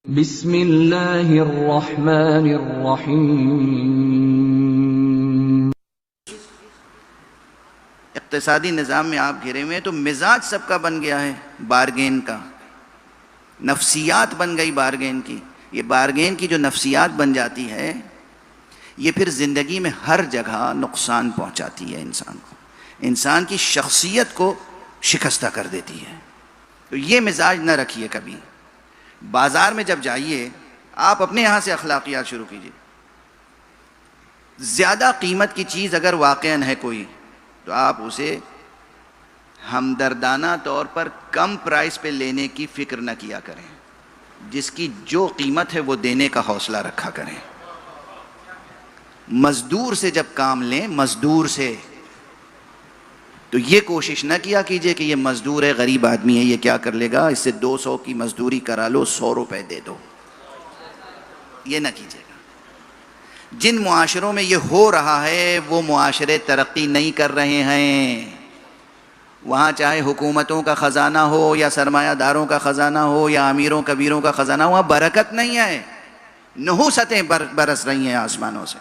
بسم اللہ الرحمن الرحیم۔ اقتصادی نظام میں آپ گھرے ہوئے ہیں تو مزاج سب کا بن گیا ہے بارگین کا، نفسیات بن گئی بارگین کی۔ یہ بارگین کی جو نفسیات بن جاتی ہے یہ پھر زندگی میں ہر جگہ نقصان پہنچاتی ہے انسان کو، انسان کی شخصیت کو شکستہ کر دیتی ہے۔ تو یہ مزاج نہ رکھیے کبھی۔ بازار میں جب جائیے آپ اپنے یہاں سے اخلاقیات شروع کیجیے۔ زیادہ قیمت کی چیز اگر واقعاً ہے کوئی تو آپ اسے ہمدردانہ طور پر کم پرائس پہ لینے کی فکر نہ کیا کریں، جس کی جو قیمت ہے وہ دینے کا حوصلہ رکھا کریں۔ مزدور سے جب کام لیں، مزدور سے، تو یہ کوشش نہ کیا کیجئے کہ یہ مزدور ہے، غریب آدمی ہے، یہ کیا کر لے گا، اس سے 200 کی مزدوری کرا لو، 100 روپے دے دو، یہ نہ کیجئے گا۔ جن معاشروں میں یہ ہو رہا ہے وہ معاشرے ترقی نہیں کر رہے ہیں۔ وہاں چاہے حکومتوں کا خزانہ ہو یا سرمایہ داروں کا خزانہ ہو یا امیروں کبیروں کا خزانہ ہو، وہاں برکت نہیں ہے، نحوستیں برس رہی ہیں آسمانوں سے۔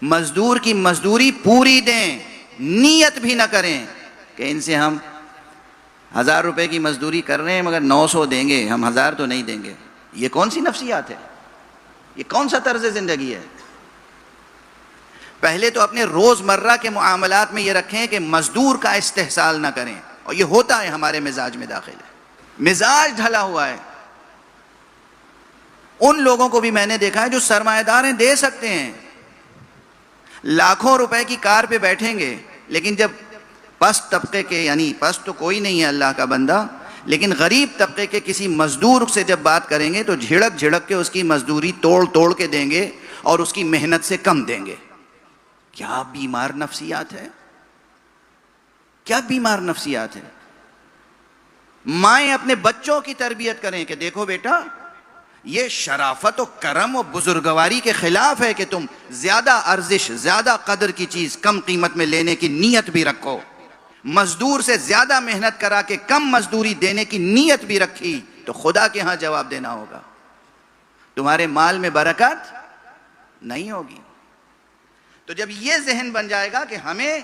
مزدور کی مزدوری پوری دیں، نیت بھی نہ کریں کہ ان سے ہم 1000 روپے کی مزدوری کر رہے ہیں مگر 900 دیں گے، ہم 1000 تو نہیں دیں گے۔ یہ کون سی نفسیات ہے؟ یہ کون سا طرز زندگی ہے؟ پہلے تو اپنے روزمرہ کے معاملات میں یہ رکھیں کہ مزدور کا استحصال نہ کریں، اور یہ ہوتا ہے ہمارے مزاج میں داخل ہے، مزاج ڈھلا ہوا ہے۔ ان لوگوں کو بھی میں نے دیکھا ہے جو سرمایہ دار ہیں، دے سکتے ہیں، لاکھوں روپے کی کار پہ بیٹھیں گے، لیکن جب پست طبقے کے، یعنی پست تو کوئی نہیں ہے اللہ کا بندہ، لیکن غریب طبقے کے کسی مزدور سے جب بات کریں گے تو جھڑک جھڑک کے اس کی مزدوری توڑ توڑ کے دیں گے اور اس کی محنت سے کم دیں گے۔ کیا بیمار نفسیات ہے، کیا بیمار نفسیات ہے۔ مائیں اپنے بچوں کی تربیت کریں کہ دیکھو بیٹا، یہ شرافت و کرم و بزرگواری کے خلاف ہے کہ تم زیادہ ارزش، زیادہ قدر کی چیز کم قیمت میں لینے کی نیت بھی رکھو۔ مزدور سے زیادہ محنت کرا کے کم مزدوری دینے کی نیت بھی رکھی تو خدا کے ہاں جواب دینا ہوگا، تمہارے مال میں برکت نہیں ہوگی۔ تو جب یہ ذہن بن جائے گا کہ ہمیں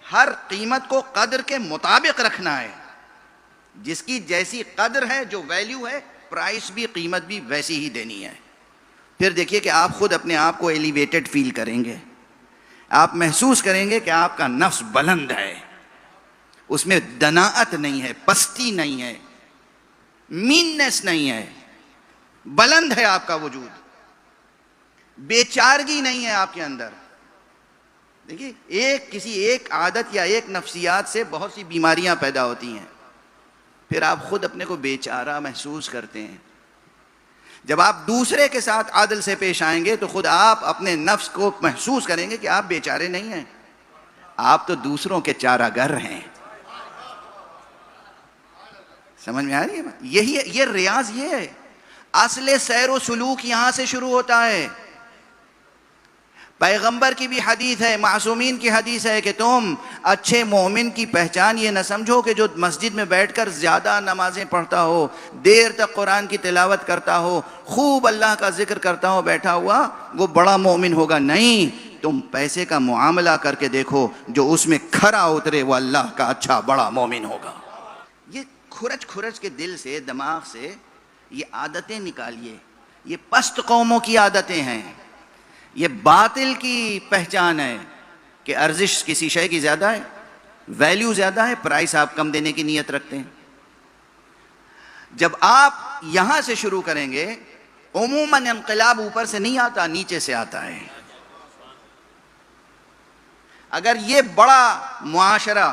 ہر قیمت کو قدر کے مطابق رکھنا ہے، جس کی جیسی قدر ہے، جو ویلیو ہے، پرائس بھی، قیمت بھی ویسی ہی دینی ہے، پھر دیکھیے کہ آپ خود اپنے آپ کو ایلیویٹڈ فیل کریں گے۔ آپ محسوس کریں گے کہ آپ کا نفس بلند ہے، اس میں دناعت نہیں ہے، پستی نہیں ہے، میننس نہیں ہے، بلند ہے آپ کا وجود، بیچارگی نہیں ہے آپ کے اندر۔ دیکھیے کسی ایک عادت یا ایک نفسیات سے بہت سی بیماریاں پیدا ہوتی ہیں، پھر آپ خود اپنے کو بیچارہ محسوس کرتے ہیں۔ جب آپ دوسرے کے ساتھ عدل سے پیش آئیں گے تو خود آپ اپنے نفس کو محسوس کریں گے کہ آپ بیچارے نہیں ہیں، آپ تو دوسروں کے چارہ گر ہیں۔ سمجھ میں آ رہی ہے؟ یہ ریاض یہ ہے، اصل سیر و سلوک یہاں سے شروع ہوتا ہے۔ پیغمبر کی بھی حدیث ہے، معصومین کی حدیث ہے کہ تم اچھے مومن کی پہچان یہ نہ سمجھو کہ جو مسجد میں بیٹھ کر زیادہ نمازیں پڑھتا ہو، دیر تک قرآن کی تلاوت کرتا ہو، خوب اللہ کا ذکر کرتا ہو بیٹھا ہوا، وہ بڑا مومن ہوگا۔ نہیں، تم پیسے کا معاملہ کر کے دیکھو، جو اس میں کھرا اترے وہ اللہ کا اچھا بڑا مومن ہوگا۔ یہ کھرچ کھرچ کے دل سے، دماغ سے یہ عادتیں نکالیے، یہ پست قوموں کی عادتیں ہیں، یہ باطل کی پہچان ہے کہ ارزش کسی شے کی زیادہ ہے، ویلیو زیادہ ہے، پرائس آپ کم دینے کی نیت رکھتے ہیں۔ جب آپ یہاں سے شروع کریں گے، عموماً انقلاب اوپر سے نہیں آتا، نیچے سے آتا ہے۔ اگر یہ بڑا معاشرہ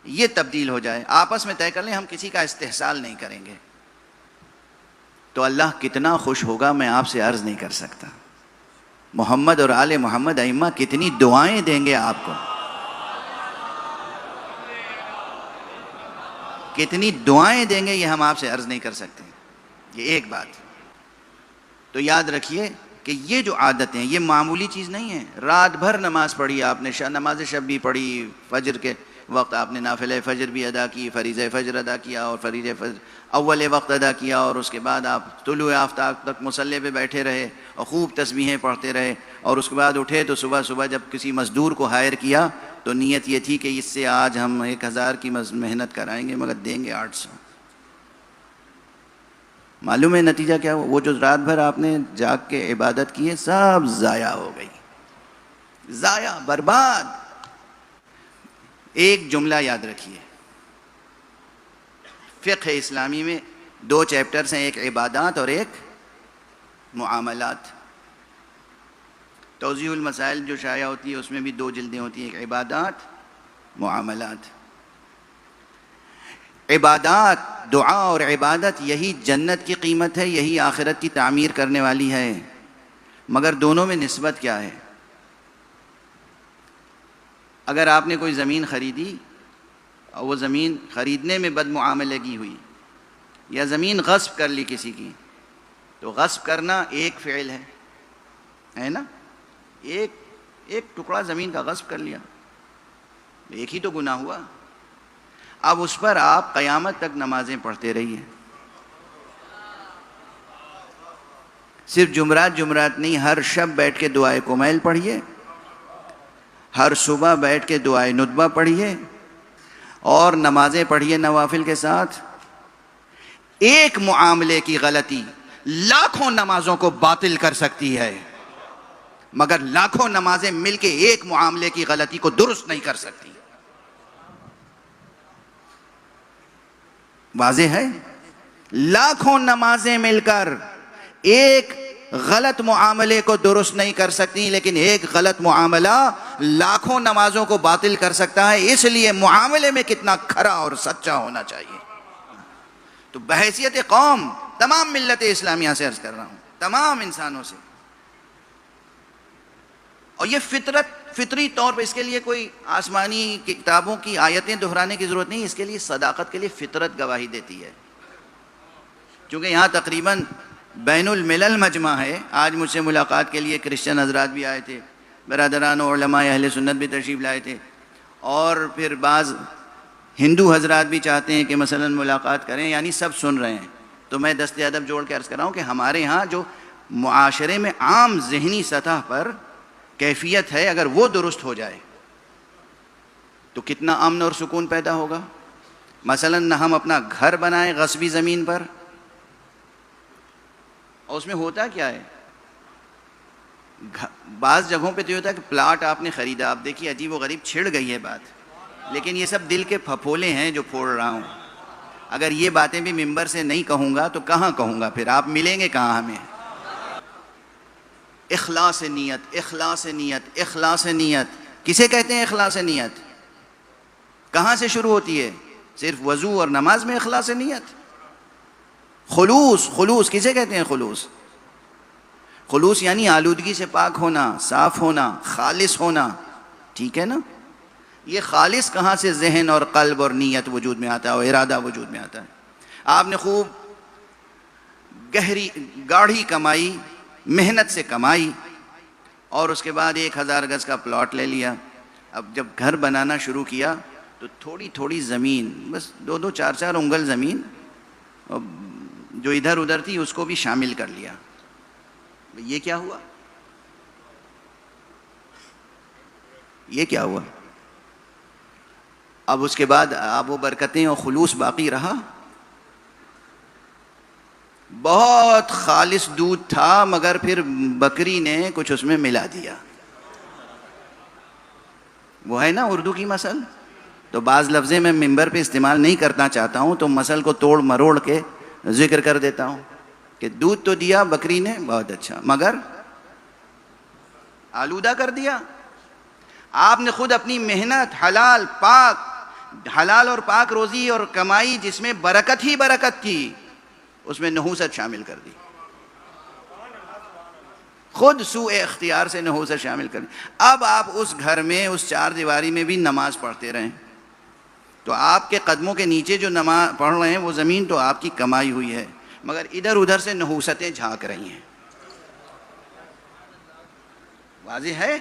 یہ تبدیل ہو جائے، آپس میں طے کر لیں ہم کسی کا استحصال نہیں کریں گے، تو اللہ کتنا خوش ہوگا میں آپ سے عرض نہیں کر سکتا۔ محمد اور آل محمد ائمہ کتنی دعائیں دیں گے آپ کو، کتنی دعائیں دیں گے، یہ ہم آپ سے عرض نہیں کر سکتے۔ یہ ایک بات تو یاد رکھیے کہ یہ جو عادتیں یہ معمولی چیز نہیں ہے۔ رات بھر نماز پڑھی آپ نے، نماز شب بھی پڑھی، فجر کے وقت آپ نے نافلہ فجر بھی ادا کی، فریضہ فجر ادا کیا اور فریضہ فجر اول وقت ادا کیا، اور اس کے بعد آپ طلوع آفتاب تک مصلی پہ بیٹھے رہے اور خوب تسبیحیں پڑھتے رہے، اور اس کے بعد اٹھے تو صبح صبح جب کسی مزدور کو ہائر کیا تو نیت یہ تھی کہ اس سے آج ہم 1000 کی محنت کرائیں گے مگر دیں گے 800۔ معلوم ہے نتیجہ کیا ہوا؟ وہ جو رات بھر آپ نے جاگ کے عبادت کی ہے سب ضائع ہو گئی، ضائع، برباد۔ ایک جملہ یاد رکھیے، فقہ اسلامی میں 2 چیپٹرز ہیں، ایک عبادات اور ایک معاملات۔ توضیح المسائل جو شائع ہوتی ہے اس میں بھی 2 جلدیں ہوتی ہیں، ایک عبادات، معاملات۔ عبادات، دعا اور عبادت، یہی جنت کی قیمت ہے، یہی آخرت کی تعمیر کرنے والی ہے، مگر دونوں میں نسبت کیا ہے؟ اگر آپ نے کوئی زمین خریدی اور وہ زمین خریدنے میں بد معاملگی ہوئی یا زمین غصب کر لی کسی کی، تو غصب کرنا ایک فعل ہے نا، ایک ٹکڑا زمین کا غصب کر لیا، ایک ہی تو گناہ ہوا۔ اب اس پر آپ قیامت تک نمازیں پڑھتے رہیے، صرف جمعرات نہیں، ہر شب بیٹھ کے دعائے کمیل پڑھیے، ہر صبح بیٹھ کے دعائے ندبہ پڑھیے، اور نمازیں پڑھیے نوافل کے ساتھ۔ ایک معاملے کی غلطی لاکھوں نمازوں کو باطل کر سکتی ہے، مگر لاکھوں نمازیں مل کے ایک معاملے کی غلطی کو درست نہیں کر سکتی۔ واضح ہے؟ لاکھوں نمازیں مل کر ایک غلط معاملے کو درست نہیں کر سکتی، لیکن ایک غلط معاملہ لاکھوں نمازوں کو باطل کر سکتا ہے۔ اس لیے معاملے میں کتنا کھرا اور سچا ہونا چاہیے۔ تو بحیثیت قوم تمام ملت اسلامیہ سے عرض کر رہا ہوں، تمام انسانوں سے، اور یہ فطری طور پہ، اس کے لیے کوئی آسمانی کتابوں کی آیتیں دہرانے کی ضرورت نہیں، اس کے لیے صداقت کے لیے فطرت گواہی دیتی ہے۔ چونکہ یہاں تقریباً بین الملل مجمع ہے، آج مجھ سے ملاقات کے لیے کرسچن حضرات بھی آئے تھے، برادران و علماء اہل سنت بھی تشریف لائے تھے، اور پھر بعض ہندو حضرات بھی چاہتے ہیں کہ مثلا ملاقات کریں، یعنی سب سن رہے ہیں۔ تو میں دست ادب جوڑ کے عرض کر رہا ہوں کہ ہمارے ہاں جو معاشرے میں عام ذہنی سطح پر کیفیت ہے، اگر وہ درست ہو جائے تو کتنا امن اور سکون پیدا ہوگا۔ مثلا نہ ہم اپنا گھر بنائیں غصبی زمین پر، اور اس میں ہوتا کیا ہے، بعض جگہوں پہ تو یہ ہوتا ہے کہ پلاٹ آپ نے خریدا، آپ دیکھیے عجیب و غریب چھڑ گئی ہے بات، لیکن یہ سب دل کے پھپھولے ہیں جو پھوڑ رہا ہوں۔ اگر یہ باتیں بھی ممبر سے نہیں کہوں گا تو کہاں کہوں گا؟ پھر آپ ملیں گے کہاں ہمیں؟ اخلاص نیت، اخلاص نیت، اخلاص نیت کسے کہتے ہیں؟ اخلاص نیت کہاں سے شروع ہوتی ہے؟ صرف وضو اور نماز میں اخلاص نیت۔ خلوص کسے کہتے ہیں؟ خلوص یعنی آلودگی سے پاک ہونا، صاف ہونا، خالص ہونا، ٹھیک ہے نا؟ یہ خالص کہاں سے ذہن اور قلب اور نیت وجود میں آتا ہے اور ارادہ وجود میں آتا ہے؟ آپ نے خوب گاڑھی کمائی، محنت سے کمائی، اور اس کے بعد 1000 گز کا پلاٹ لے لیا۔ اب جب گھر بنانا شروع کیا تو تھوڑی تھوڑی زمین، بس 2 4 انگل زمین جو ادھر ادھر تھی اس کو بھی شامل کر لیا۔ یہ کیا ہوا؟ یہ کیا ہوا؟ اب اس کے بعد آب و برکتیں اور خلوص باقی رہا؟ بہت خالص دودھ تھا، مگر پھر بکری نے کچھ اس میں ملا دیا۔ وہ ہے نا اردو کی مثل، تو بعض لفظیں میں ممبر پہ استعمال نہیں کرنا چاہتا ہوں، تو مثل کو توڑ مروڑ کے ذکر کر دیتا ہوں کہ دودھ تو دیا بکری نے بہت اچھا، مگر آلودہ کر دیا۔ آپ نے خود اپنی محنت، حلال اور پاک روزی اور کمائی جس میں برکت ہی برکت تھی، اس میں نحوست شامل کر دی، خود سوء اختیار سے نحوست شامل کر دی۔ اب آپ اس گھر میں، اس 4 دیواری میں بھی نماز پڑھتے رہیں، تو آپ کے قدموں کے نیچے جو نماز پڑھ رہے ہیں وہ زمین تو آپ کی کمائی ہوئی ہے، مگر ادھر ادھر سے نحوستیں جھانک رہی ہیں۔ واضح ہے؟